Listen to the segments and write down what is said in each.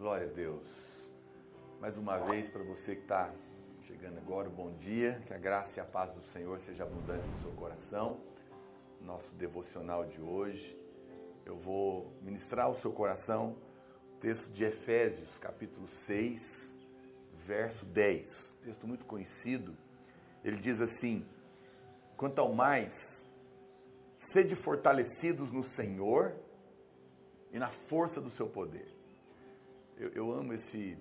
Glória a Deus. Mais uma vez, para você que está chegando agora, bom dia. Que a graça e a paz do Senhor seja abundante no seu coração. Nosso devocional de hoje, eu vou ministrar ao seu coração o texto de Efésios, capítulo 6, verso 10. Texto muito conhecido. Ele diz assim: quanto ao mais, sede fortalecidos no Senhor e na força do seu poder. Eu amo esse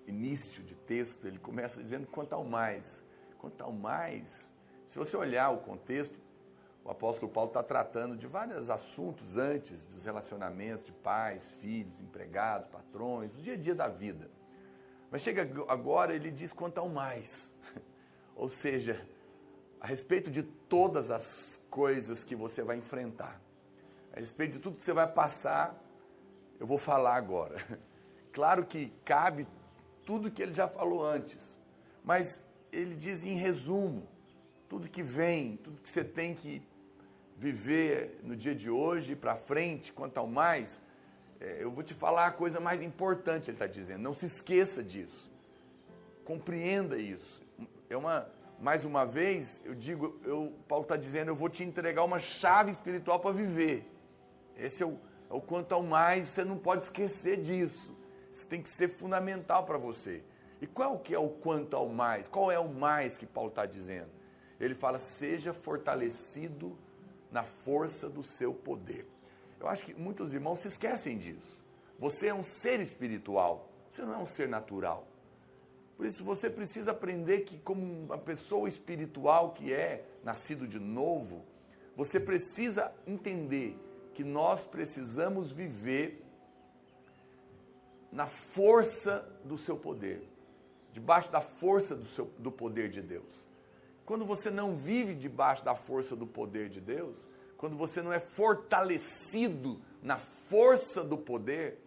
início de texto. Ele começa dizendo quanto ao mais. Quanto ao mais, se você olhar o contexto, o apóstolo Paulo está tratando de vários assuntos antes dos relacionamentos de pais, filhos, empregados, patrões, do dia a dia da vida. Mas chega agora, ele diz quanto ao mais. Ou seja, a respeito de todas as coisas que você vai enfrentar, a respeito de tudo que você vai passar, eu vou falar agora. Claro que cabe tudo que ele já falou antes, mas ele diz em resumo, tudo que vem, tudo que você tem que viver no dia de hoje para frente, quanto ao mais, eu vou te falar a coisa mais importante, ele está dizendo, não se esqueça disso, compreenda isso. Mais uma vez, Paulo está dizendo, eu vou te entregar uma chave espiritual para viver. Esse é o quanto ao mais, você não pode esquecer disso. Isso tem que ser fundamental para você. E qual que é o quanto ao mais? Qual é o mais que Paulo está dizendo? Ele fala, seja fortalecido na força do seu poder. Eu acho que muitos irmãos se esquecem disso. Você é um ser espiritual, você não é um ser natural. Por isso você precisa aprender que, como uma pessoa espiritual que é nascido de novo, você precisa entender que nós precisamos viver na força do seu poder, debaixo da força do poder de Deus. Quando você não vive debaixo da força do poder de Deus, quando você não é fortalecido na força do poder,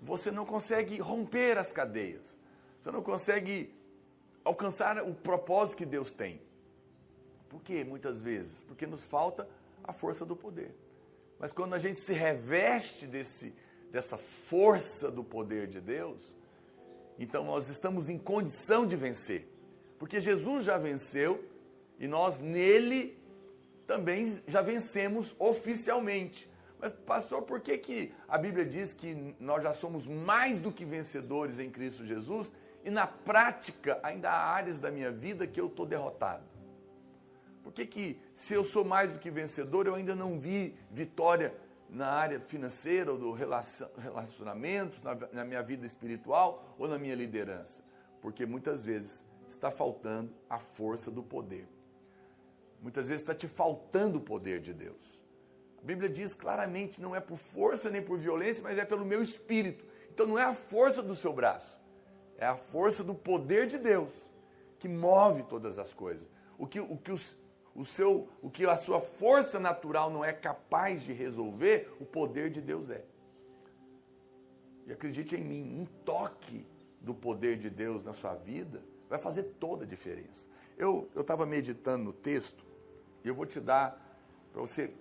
você não consegue romper as cadeias, você não consegue alcançar o propósito que Deus tem. Por quê? Muitas vezes, porque nos falta a força do poder. Mas quando a gente se reveste dessa força do poder de Deus, então nós estamos em condição de vencer. Porque Jesus já venceu e nós nele também já vencemos oficialmente. Mas pastor, por que a Bíblia diz que nós já somos mais do que vencedores em Cristo Jesus e na prática ainda há áreas da minha vida que eu estou derrotado? Por que se eu sou mais do que vencedor, eu ainda não vi vitória na área financeira ou do relacionamento, na minha vida espiritual ou na minha liderança? Porque muitas vezes está faltando a força do poder. Muitas vezes está te faltando o poder de Deus. A Bíblia diz claramente, não é por força nem por violência, mas é pelo meu espírito. Então não é a força do seu braço, é a força do poder de Deus que move todas as coisas. O que a sua força natural não é capaz de resolver, o poder de Deus é. E acredite em mim, um toque do poder de Deus na sua vida vai fazer toda a diferença. Eu estava meditando no texto e eu vou te dar,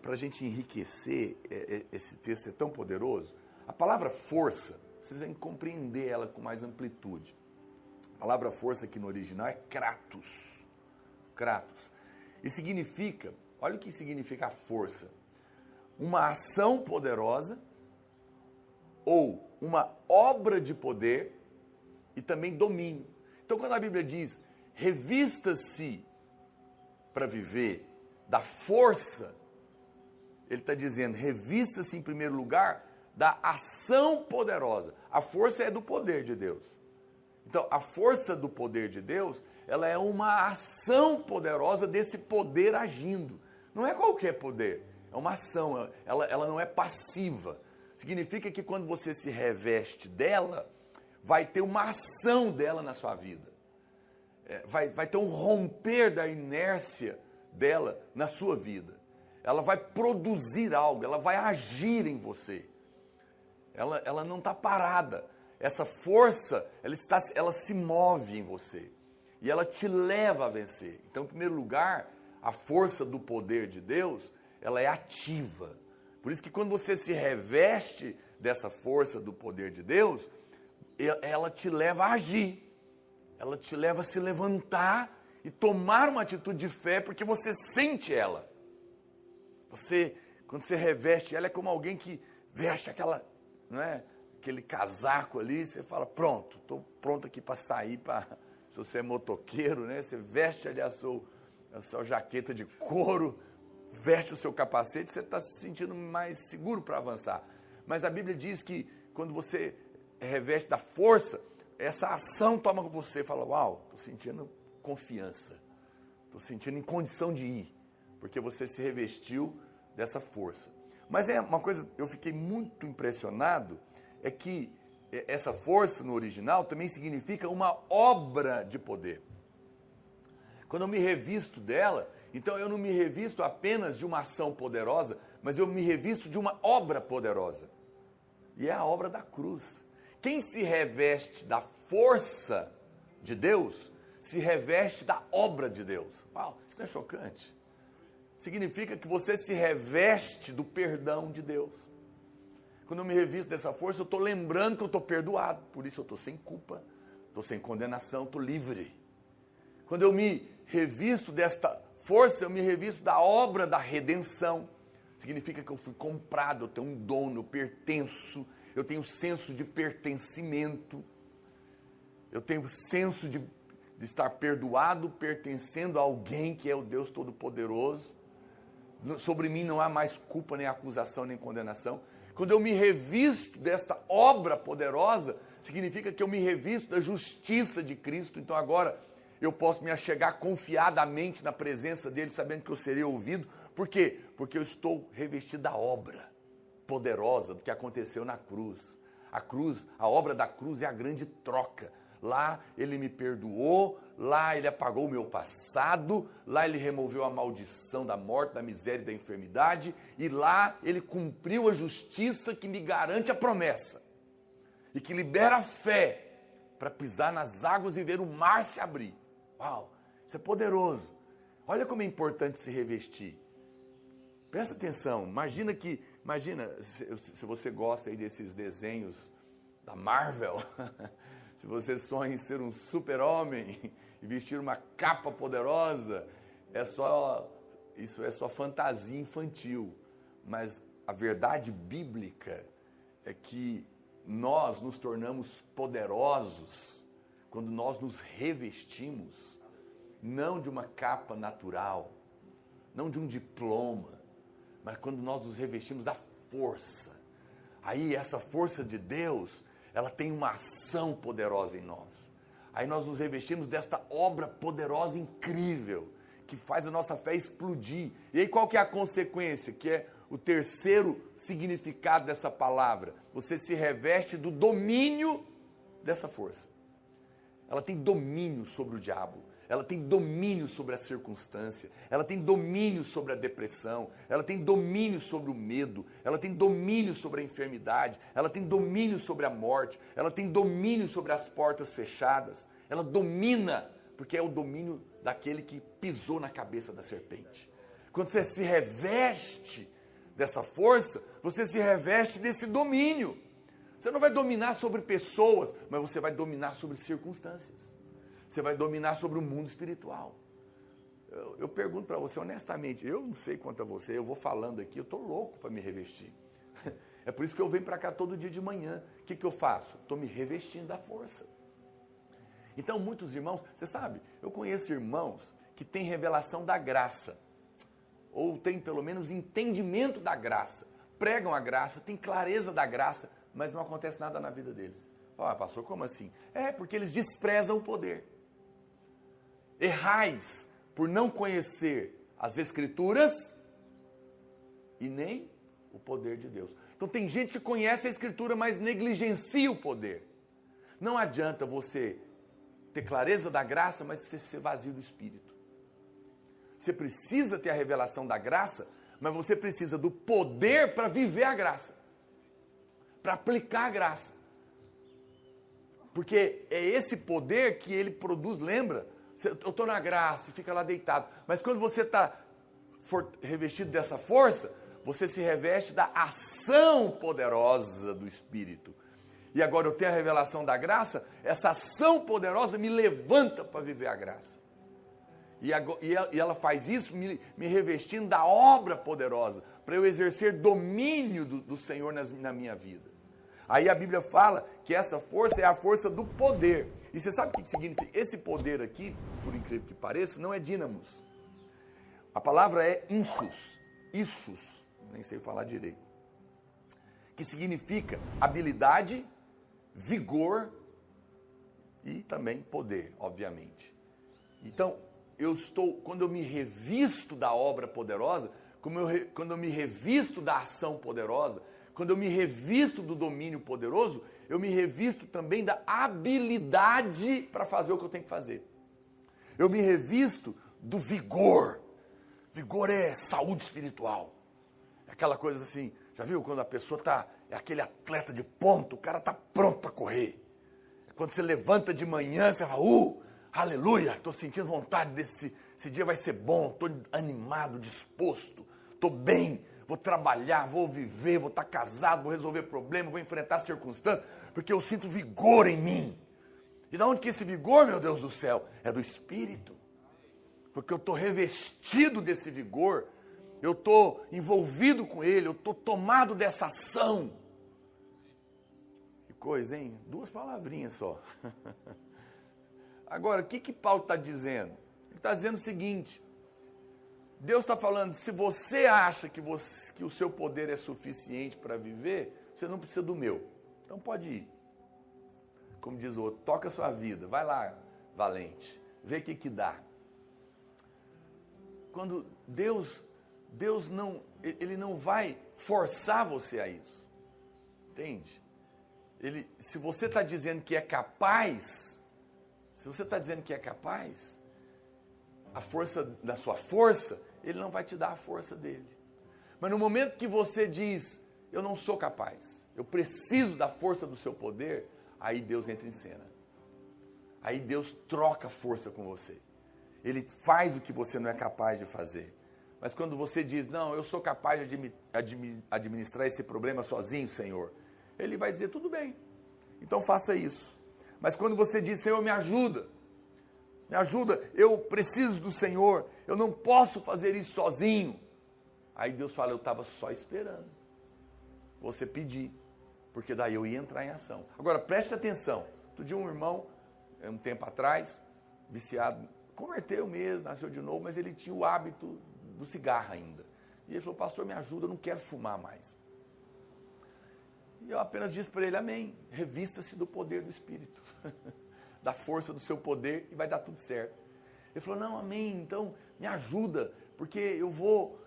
para a gente enriquecer, esse texto é tão poderoso. A palavra força, vocês têm que compreender ela com mais amplitude. A palavra força aqui no original é kratos. Kratos. E significa, olha o que significa a força, uma ação poderosa ou uma obra de poder e também domínio. Então quando a Bíblia diz, revista-se para viver da força, ele está dizendo, revista-se em primeiro lugar da ação poderosa. A força é do poder de Deus. Então a força do poder de Deus, ela é uma ação poderosa desse poder agindo. Não é qualquer poder, é uma ação, ela não é passiva. Significa que quando você se reveste dela, vai ter uma ação dela na sua vida. Vai ter um romper da inércia dela na sua vida. Ela vai produzir algo, ela vai agir em você. Ela não está parada. Essa força, ela se move em você. E ela te leva a vencer. Então, em primeiro lugar, a força do poder de Deus, ela é ativa. Por isso que quando você se reveste dessa força do poder de Deus, ela te leva a agir. Ela te leva a se levantar e tomar uma atitude de fé, porque você sente ela. Quando você reveste ela, é como alguém que veste aquele casaco ali, você fala, pronto, estou pronto aqui para sair, se você é motoqueiro, né? Você veste ali a sua jaqueta de couro, veste o seu capacete, você está se sentindo mais seguro para avançar. Mas a Bíblia diz que quando você reveste da força, essa ação toma você e fala, uau, estou sentindo confiança, estou sentindo em condição de ir, porque você se revestiu dessa força. Mas é uma coisa, eu fiquei muito impressionado, é que essa força no original também significa uma obra de poder. Quando eu me revisto dela, então eu não me revisto apenas de uma ação poderosa, mas eu me revisto de uma obra poderosa. E é a obra da cruz. Quem se reveste da força de Deus, se reveste da obra de Deus. Uau, isso não é chocante? Significa que você se reveste do perdão de Deus. Quando eu me revisto dessa força, eu estou lembrando que eu estou perdoado. Por isso eu estou sem culpa, estou sem condenação, estou livre. Quando eu me revisto desta força, eu me revisto da obra da redenção. Significa que eu fui comprado, eu tenho um dono, eu pertenço, eu tenho senso de pertencimento, eu tenho senso de estar perdoado, pertencendo a alguém que é o Deus Todo-Poderoso. Sobre mim não há mais culpa, nem acusação, nem condenação. Quando eu me revisto desta obra poderosa, significa que eu me revisto da justiça de Cristo. Então agora eu posso me achegar confiadamente na presença dele, sabendo que eu serei ouvido. Por quê? Porque eu estou revestido da obra poderosa do que aconteceu na cruz. A obra da cruz é a grande troca. Lá ele me perdoou, lá ele apagou o meu passado, lá ele removeu a maldição da morte, da miséria e da enfermidade, e lá ele cumpriu a justiça que me garante a promessa, e que libera a fé para pisar nas águas e ver o mar se abrir. Uau, isso é poderoso. Olha como é importante se revestir. Presta atenção, imagina se você gosta aí desses desenhos da Marvel, se você sonha em ser um super-homem e vestir uma capa poderosa, isso é só fantasia infantil. Mas a verdade bíblica é que nós nos tornamos poderosos quando nós nos revestimos, não de uma capa natural, não de um diploma, mas quando nós nos revestimos da força. Aí essa força de Deus, ela tem uma ação poderosa em nós. Aí nós nos revestimos desta obra poderosa, incrível, que faz a nossa fé explodir. E aí qual que é a consequência? Que é o terceiro significado dessa palavra. Você se reveste do domínio dessa força. Ela tem domínio sobre o diabo. Ela tem domínio sobre a circunstância, ela tem domínio sobre a depressão, ela tem domínio sobre o medo, ela tem domínio sobre a enfermidade, ela tem domínio sobre a morte, ela tem domínio sobre as portas fechadas, ela domina, porque é o domínio daquele que pisou na cabeça da serpente. Quando você se reveste dessa força, você se reveste desse domínio. Você não vai dominar sobre pessoas, mas você vai dominar sobre circunstâncias. Você vai dominar sobre o mundo espiritual. Eu pergunto para você honestamente, eu não sei quanto a você, eu vou falando aqui, eu estou louco para me revestir. É por isso que eu venho para cá todo dia de manhã. O que eu faço? Estou me revestindo da força. Então muitos irmãos, você sabe, eu conheço irmãos que têm revelação da graça, ou têm pelo menos entendimento da graça, pregam a graça, têm clareza da graça, mas não acontece nada na vida deles. Ah, pastor, como assim? É porque eles desprezam o poder. Errais por não conhecer as Escrituras e nem o poder de Deus. Então tem gente que conhece a Escritura, mas negligencia o poder. Não adianta você ter clareza da graça, mas você ser vazio do Espírito. Você precisa ter a revelação da graça, mas você precisa do poder para viver a graça, para aplicar a graça. Porque é esse poder que ele produz, lembra? Eu estou na graça e fica lá deitado. Mas quando você está revestido dessa força, você se reveste da ação poderosa do Espírito. e agora eu tenho a revelação da graça, essa ação poderosa me levanta para viver a graça. E ela faz isso me revestindo da obra poderosa, para eu exercer domínio do Senhor na minha vida. Aí a Bíblia fala que essa força é a força do poder. E você sabe o que significa? Esse poder aqui, por incrível que pareça, não é dínamos. A palavra é issus, nem sei falar direito. Que significa habilidade, vigor e também poder, obviamente. Então, quando eu me revisto da obra poderosa, quando eu me revisto da ação poderosa, quando eu me revisto do domínio poderoso, eu me revisto também da habilidade para fazer o que eu tenho que fazer. Eu me revisto do vigor. Vigor é saúde espiritual. É aquela coisa assim, já viu quando a pessoa é aquele atleta de ponta, o cara está pronto para correr. É quando você levanta de manhã, você fala, aleluia, estou sentindo vontade esse dia vai ser bom, estou animado, disposto, estou bem, vou trabalhar, vou viver, vou estar casado, vou resolver problemas, vou enfrentar circunstâncias, porque eu sinto vigor em mim. E de onde que esse vigor, meu Deus do céu? É do Espírito. Porque eu estou revestido desse vigor, eu estou envolvido com ele, eu estou tomado dessa ação. Que coisa, hein? 2 palavrinhas só. Agora, o que Paulo está dizendo? Ele está dizendo o seguinte, Deus está falando, se você acha que o seu poder é suficiente para viver, você não precisa do meu. Então pode ir. Como diz o outro, toca a sua vida, vai lá, valente, vê o que dá. Quando Deus ele não vai forçar você a isso. Entende? Se você está dizendo que é capaz, a força da sua força, ele não vai te dar a força dele. Mas no momento que você diz, eu não sou capaz, eu preciso da força do seu poder, aí Deus entra em cena. Aí Deus troca força com você. Ele faz o que você não é capaz de fazer. Mas quando você diz, não, eu sou capaz de administrar esse problema sozinho, Senhor, ele vai dizer, tudo bem, então faça isso. Mas quando você diz, Senhor, me ajuda, eu preciso do Senhor, eu não posso fazer isso sozinho. Aí Deus fala, eu estava só esperando você pedir, porque daí eu ia entrar em ação. Agora, preste atenção, outro dia um irmão, um tempo atrás, viciado, converteu mesmo, nasceu de novo, mas ele tinha o hábito do cigarro ainda. E ele falou, pastor, me ajuda, eu não quero fumar mais. E eu apenas disse para ele, amém, revista-se do poder do Espírito, da força do seu poder e vai dar tudo certo. Ele falou, não, amém, então me ajuda, porque eu vou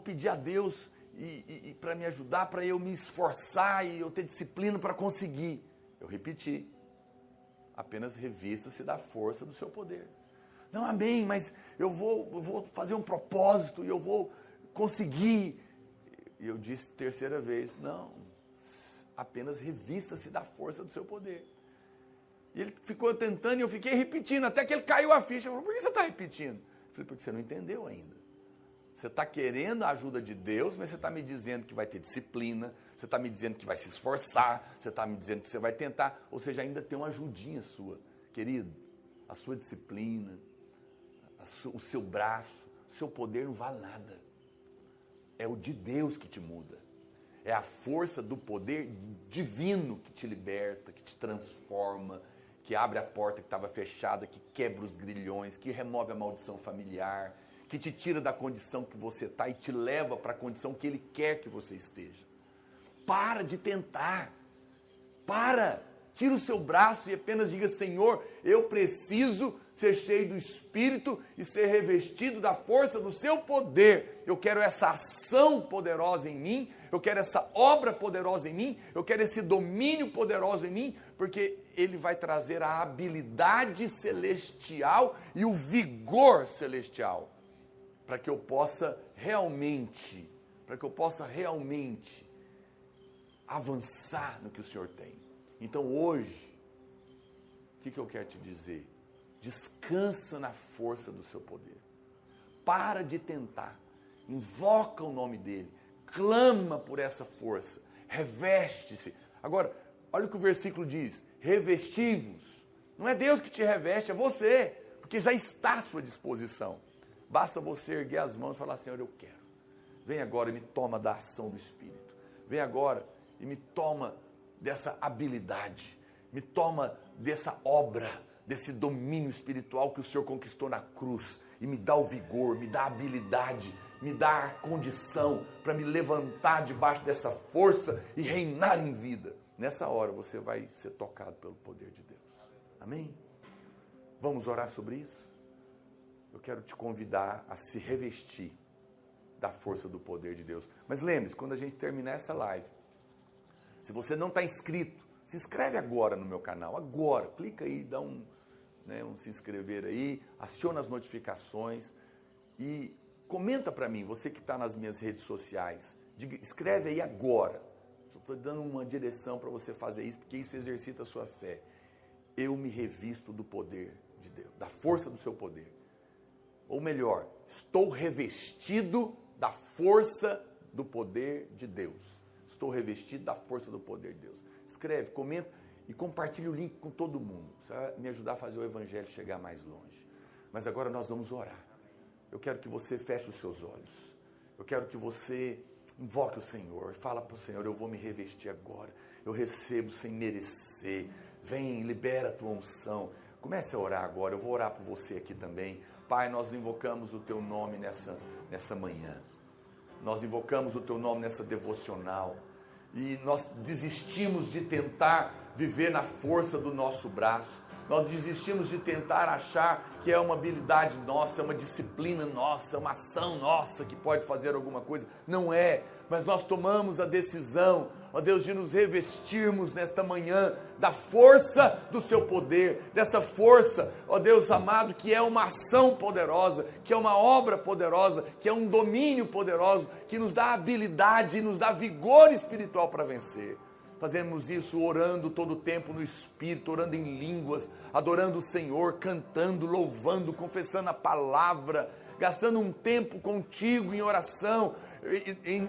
pedir a Deus e para me ajudar, para eu me esforçar e eu ter disciplina para conseguir. Eu repeti, apenas revista-se da força do seu poder. Não, amém, mas eu vou fazer um propósito e eu vou conseguir. E eu disse 3ª vez, não, apenas revista-se da força do seu poder. E ele ficou tentando e eu fiquei repetindo, até que ele caiu a ficha. Ele falou, por que você está repetindo? Eu falei, porque você não entendeu ainda. Você está querendo a ajuda de Deus, mas você está me dizendo que vai ter disciplina, você está me dizendo que vai se esforçar, você está me dizendo que você vai tentar, ou seja, ainda tem uma ajudinha sua. Querido, a sua disciplina, o seu braço, o seu poder não vale nada. É o de Deus que te muda. É a força do poder divino que te liberta, que te transforma, que abre a porta que estava fechada, que quebra os grilhões, que remove a maldição familiar, que te tira da condição que você está e te leva para a condição que Ele quer que você esteja. Para de tentar. Tira o seu braço e apenas diga, Senhor, eu preciso ser cheio do Espírito e ser revestido da força do seu poder. Eu quero essa ação poderosa em mim, eu quero essa obra poderosa em mim, eu quero esse domínio poderoso em mim, porque ele vai trazer a habilidade celestial e o vigor celestial, para que eu possa realmente avançar no que o Senhor tem. Então hoje, o que eu quero te dizer? Descansa na força do seu poder. Para de tentar. Invoca o nome dele. Clama por essa força. Reveste-se. Agora, Olha o que o versículo diz, revesti-vos. Não é Deus que te reveste, é você, porque já está à sua disposição. Basta você erguer as mãos e falar, Senhor, eu quero. Vem agora e me toma da ação do Espírito. Vem agora e me toma dessa habilidade. Me toma dessa obra, desse domínio espiritual que o Senhor conquistou na cruz. E me dá o vigor, me dá a habilidade, me dá a condição para me levantar debaixo dessa força e reinar em vida. Nessa hora você vai ser tocado pelo poder de Deus. Amém? Vamos orar sobre isso? Eu quero te convidar a se revestir da força do poder de Deus. Mas lembre-se, quando a gente terminar essa live, se você não está inscrito, se inscreve agora no meu canal, agora, clica aí, dá um se inscrever aí, aciona as notificações e comenta para mim, você que está nas minhas redes sociais, escreve aí agora. Só estou dando uma direção para você fazer isso, porque isso exercita a sua fé. Eu me revisto do poder de Deus, da força do seu poder. Ou melhor, estou revestido da força do poder de Deus. Estou revestido da força do poder de Deus. Escreve, comenta e compartilhe o link com todo mundo. Isso vai me ajudar a fazer o evangelho chegar mais longe. Mas agora nós vamos orar. Eu quero que você feche os seus olhos. Eu quero que você invoque o Senhor. Fala para o Senhor, eu vou me revestir agora. Eu recebo sem merecer. Vem, libera a tua unção. Comece a orar agora. Eu vou orar por você aqui também. Pai, nós invocamos o teu nome nessa manhã. Nós invocamos o teu nome nessa devocional. E nós desistimos de tentar viver na força do nosso braço. Nós desistimos de tentar achar que é uma habilidade nossa, é uma disciplina nossa, uma ação nossa que pode fazer alguma coisa. Não é, mas nós tomamos a decisão, ó Deus, de nos revestirmos nesta manhã da força do seu poder, dessa força, ó Deus amado, que é uma ação poderosa, que é uma obra poderosa, que é um domínio poderoso, que nos dá habilidade e nos dá vigor espiritual para vencer. Fazemos isso orando todo o tempo no Espírito, orando em línguas, adorando o Senhor, cantando, louvando, confessando a palavra, gastando um tempo contigo em oração,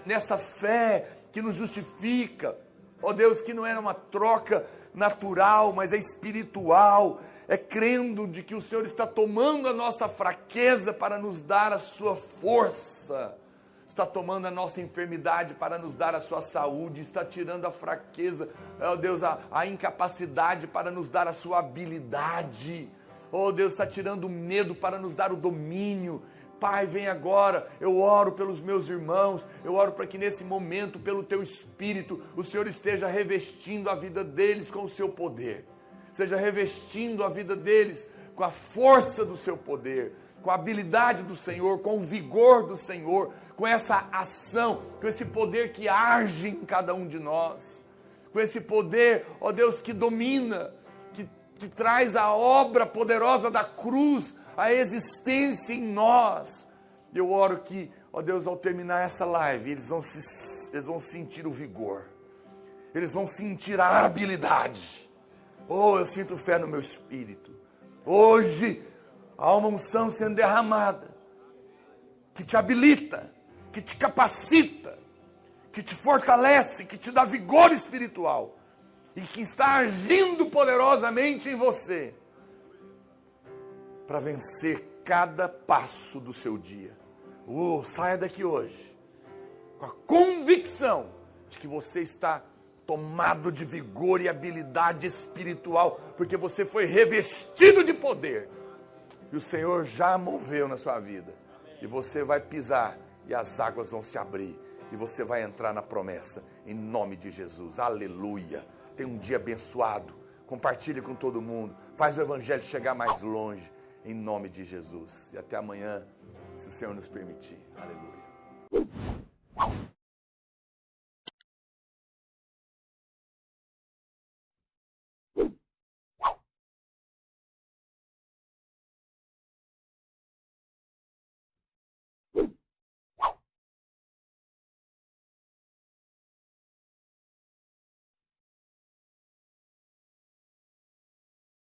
nessa fé que nos justifica. Ó Deus, que não é uma troca natural, mas é espiritual, é crendo de que o Senhor está tomando a nossa fraqueza para nos dar a sua força. Está tomando a nossa enfermidade para nos dar a sua saúde, está tirando a fraqueza, ó Deus, a incapacidade para nos dar a sua habilidade. Ó Deus, está tirando o medo para nos dar o domínio. Pai, vem agora, eu oro pelos meus irmãos, eu oro para que nesse momento, pelo teu Espírito, o Senhor esteja revestindo a vida deles com o seu poder. Seja revestindo a vida deles com a força do seu poder, com a habilidade do Senhor, com o vigor do Senhor, com essa ação, com esse poder que age em cada um de nós, com esse poder, ó Deus, que domina, que traz a obra poderosa da cruz, a existência em nós. Eu oro que, ó Deus, ao terminar essa live, eles vão sentir o vigor, eles vão sentir a habilidade. Oh, eu sinto fé no meu espírito. Hoje, há uma unção sendo derramada, que te habilita, que te capacita, que te fortalece, que te dá vigor espiritual, e que está agindo poderosamente em você, para vencer cada passo do seu dia. Saia daqui hoje, com a convicção de que você está tomado de vigor e habilidade espiritual, porque você foi revestido de poder, e o Senhor já moveu na sua vida, e você vai pisar, e as águas vão se abrir, e você vai entrar na promessa, em nome de Jesus, aleluia. Tenha um dia abençoado, compartilhe com todo mundo, faz o evangelho chegar mais longe, em nome de Jesus, e até amanhã, se o Senhor nos permitir, aleluia.